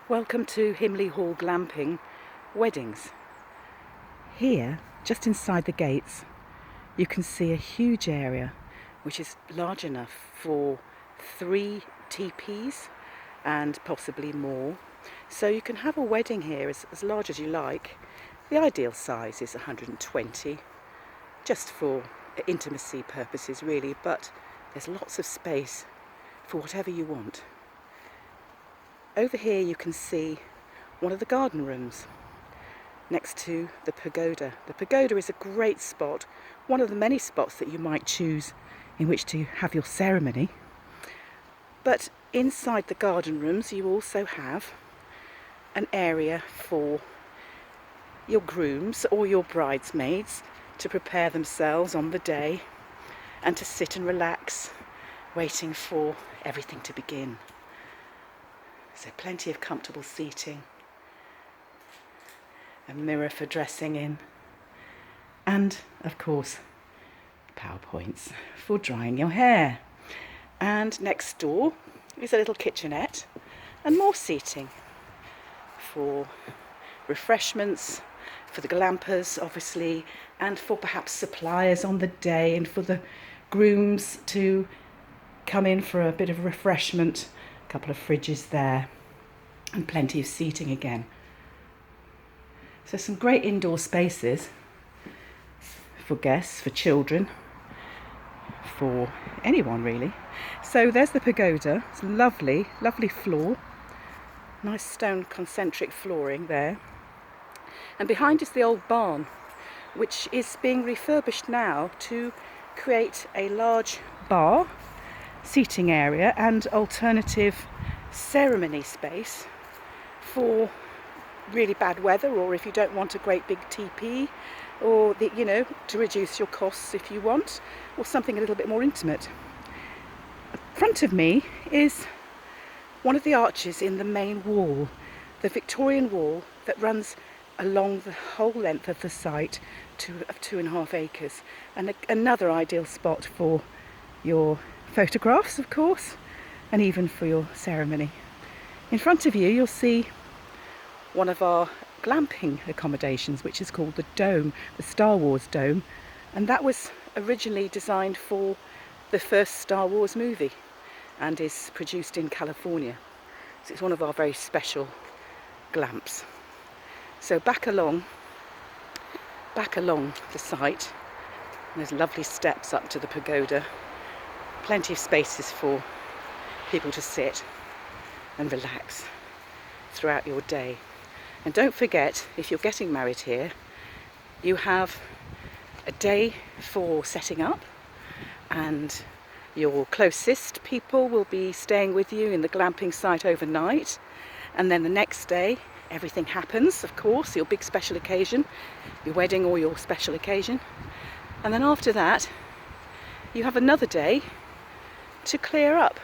Welcome to Himley Hall Glamping Weddings. Here, just inside the gates, you can see a huge area which is large enough for 3 teepees and possibly more. So you can have a wedding here as large as you like. The ideal size is 120, just for intimacy purposes really, but there's lots of space for whatever you want. Over here you can see one of the garden rooms next to the pagoda. The pagoda is a great spot, one of the many spots that you might choose in which to have your ceremony. But inside the garden rooms you also have an area for your grooms or your bridesmaids to prepare themselves on the day and to sit and relax, waiting for everything to begin. So plenty of comfortable seating, a mirror for dressing in, and of course PowerPoints for drying your hair. And next door is a little kitchenette and more seating for refreshments, for the glampers obviously, and for perhaps suppliers on the day, and for the grooms to come in for a bit of refreshment. A couple of fridges there and plenty of seating again. So some great indoor spaces for guests, for children, for anyone really. So there's the pagoda. It's lovely, lovely floor. Nice stone concentric flooring there. And behind is the old barn, which is being refurbished now to create a large bar, seating area and alternative ceremony space for really bad weather, or if you don't want a great big teepee, or to reduce your costs if you want, or something a little bit more intimate. In front of me is one of the arches in the main wall, the Victorian wall that runs along the whole length of the site of 2.5 acres, and another ideal spot for your photographs, of course, and even for your ceremony. In front of you, you'll see one of our glamping accommodations, which is called the Dome, the Star Wars Dome, and that was originally designed for the first Star Wars movie and is produced in California. So it's one of our very special glamps. So back along the site, there's lovely steps up to the pagoda. Plenty of spaces for people to sit and relax throughout your day. And don't forget, if you're getting married here, you have a day for setting up, and your closest people will be staying with you in the glamping site overnight. And then the next day, everything happens, of course, your big special occasion, your wedding or your special occasion. And then after that, you have another day to clear up.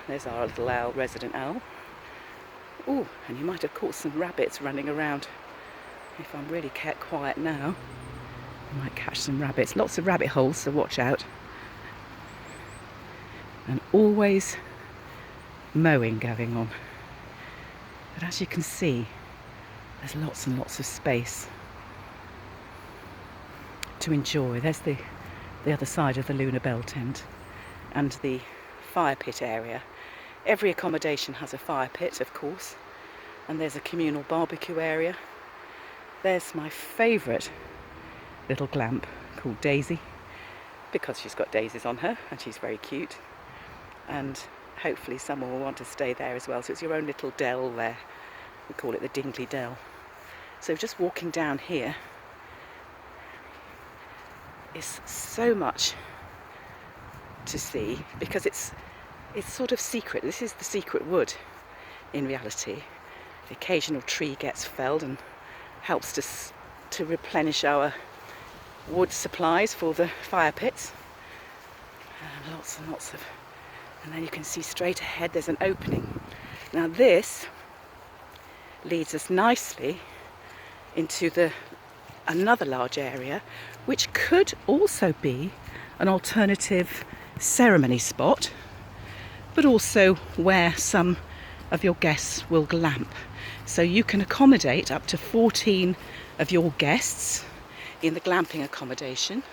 There's our little owl, resident owl. Oh, and you might have caught some rabbits running around. If I'm really kept quiet now, I might catch some rabbits. Lots of rabbit holes, so watch out. And always mowing going on. But as you can see, there's lots and lots of space to enjoy. There's the other side of the Lunar Bell tent and the fire pit area. Every accommodation has a fire pit, of course, and there's a communal barbecue area. There's my favourite little glamp called Daisy, because she's got daisies on her and she's very cute, and hopefully someone will want to stay there as well. So it's your own little dell there. We call it the Dingley Dell. So just walking down here is so much to see, because it's sort of secret. This is the secret wood in reality. The occasional tree gets felled and helps to replenish our wood supplies for the fire pits. And lots and lots of, and then you can see straight ahead there's an opening. Now this leads us nicely into another large area, which could also be an alternative ceremony spot, but also where some of your guests will glamp. So you can accommodate up to 14 of your guests in the glamping accommodation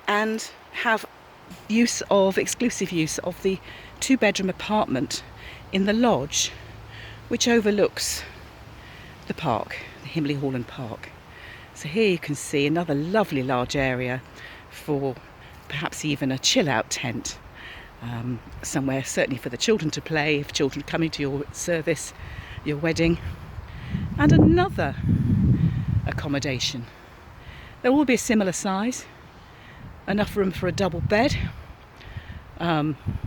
and have exclusive use of the 2-bedroom apartment in the lodge, which overlooks the park, the Himley Hall and Park. So here you can see another lovely large area for perhaps even a chill out tent, somewhere certainly for the children to play, if children coming to your service, your wedding, and another accommodation. There will be a similar size, enough room for a double bed.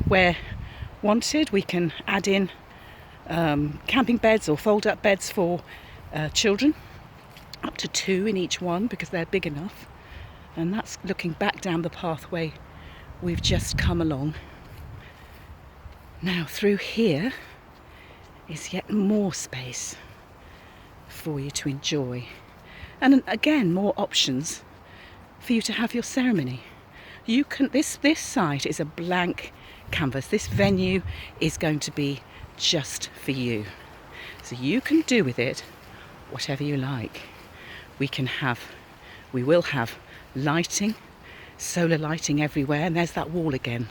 Where wanted, we can add in camping beds or fold-up beds for children, up to 2 in each one because they're big enough. And that's looking back down the pathway we've just come along. Now through here is yet more space for you to enjoy, and again more options for you to have your ceremony. You can this site is a blank canvas. This venue is going to be just for you, so you can do with it whatever you like. We will have lighting, solar lighting everywhere, and there's that wall again.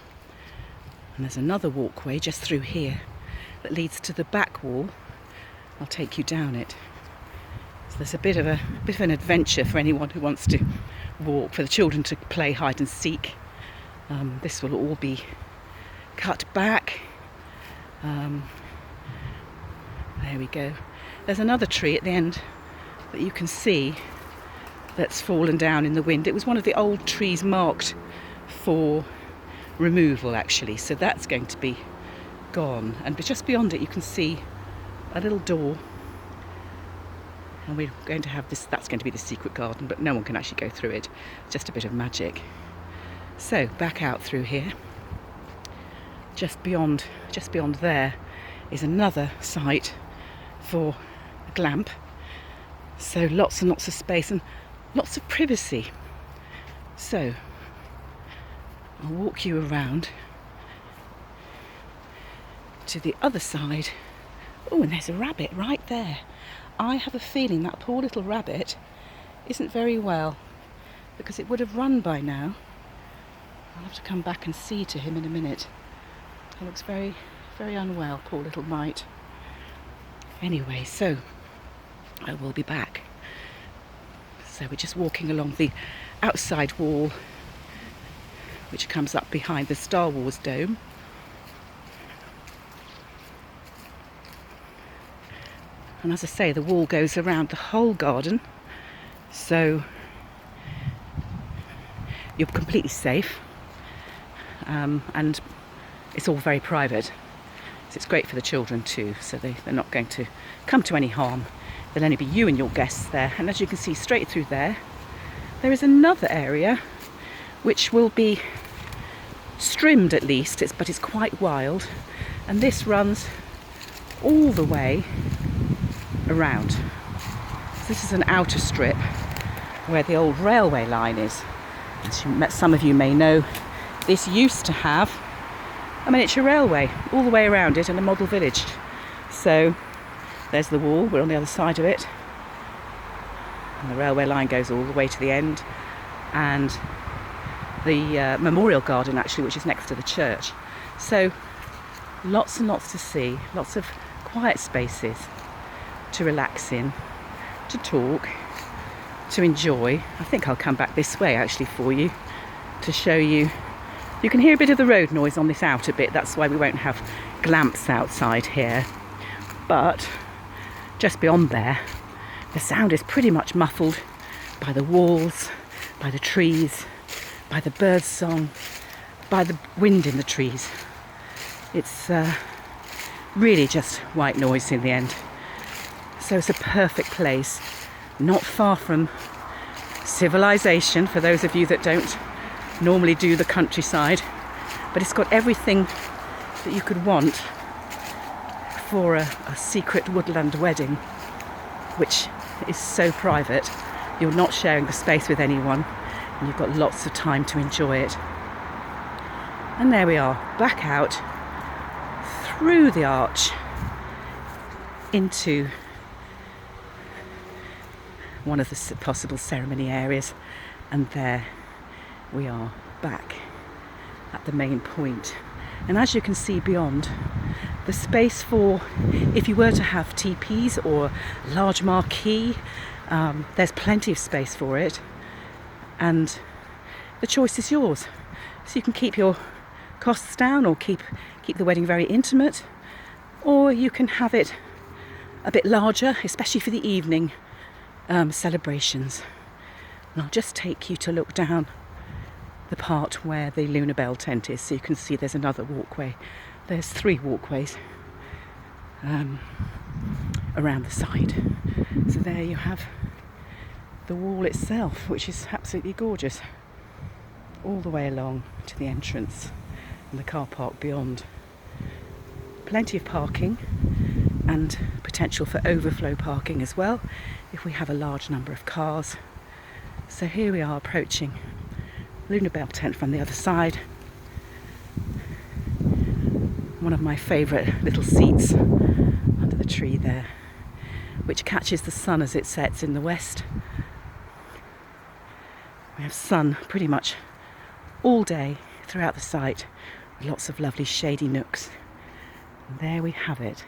And there's another walkway just through here that leads to the back wall. I'll take you down it. So there's a bit of an adventure for anyone who wants to walk, for the children to play hide and seek. This will all be cut back. There we go. There's another tree at the end that you can see that's fallen down in the wind. It was one of the old trees marked for removal actually, so that's going to be gone. And just beyond it you can see a little door, and we're going to have this, that's going to be the secret garden, but no one can actually go through it, just a bit of magic. So back out through here, just beyond there is another site for a glamp, so lots and lots of space and lots of privacy. So I'll walk you around to the other side. Oh, and there's a rabbit right there. I have a feeling that poor little rabbit isn't very well, because it would have run by now. I'll have to come back and see to him in a minute. He looks very, very unwell, poor little mite. Anyway, so I will be back. So we're just walking along the outside wall, which comes up behind the Star Wars dome. And as I say, the wall goes around the whole garden, so you're completely safe, and it's all very private. So it's great for the children too, so they're not going to come to any harm. There'll only be you and your guests there. And as you can see straight through there is another area which will be trimmed at least, but it's quite wild, and this runs all the way around. So this is an outer strip where the old railway line is. As some of you may know, this used to have a miniature railway all the way around it and a model village. So there's the wall, we're on the other side of it, and the railway line goes all the way to the end, and the memorial garden actually, which is next to the church. So lots and lots to see, lots of quiet spaces to relax in, to talk, to enjoy. I think I'll come back this way actually for you to show you. You can hear a bit of the road noise on this outer bit, that's why we won't have glamps outside here. But just beyond there, the sound is pretty much muffled by the walls, by the trees, by the birds' song, by the wind in the trees. It's really just white noise in the end. So it's a perfect place, not far from civilization for those of you that don't normally do the countryside, but it's got everything that you could want for a secret woodland wedding, which is so private. You're not sharing the space with anyone, and you've got lots of time to enjoy it. And there we are, back out through the arch into one of the possible ceremony areas, and there we are back at the main point. And as you can see beyond, the space for, if you were to have teepees or large marquee, there's plenty of space for it, and the choice is yours. So you can keep your costs down, or keep the wedding very intimate, or you can have it a bit larger, especially for the evening celebrations. And I'll just take you to look down the part where the Lunar Bell tent is, so you can see there's another walkway. There's 3 walkways around the side. So there you have the wall itself, which is absolutely gorgeous, all the way along to the entrance and the car park beyond. Plenty of parking and potential for overflow parking as well if we have a large number of cars. So here we are approaching Lunar Bell tent from the other side. One of my favourite little seats under the tree there, which catches the sun as it sets in the west. We have sun pretty much all day throughout the site, with lots of lovely shady nooks. And there we have it.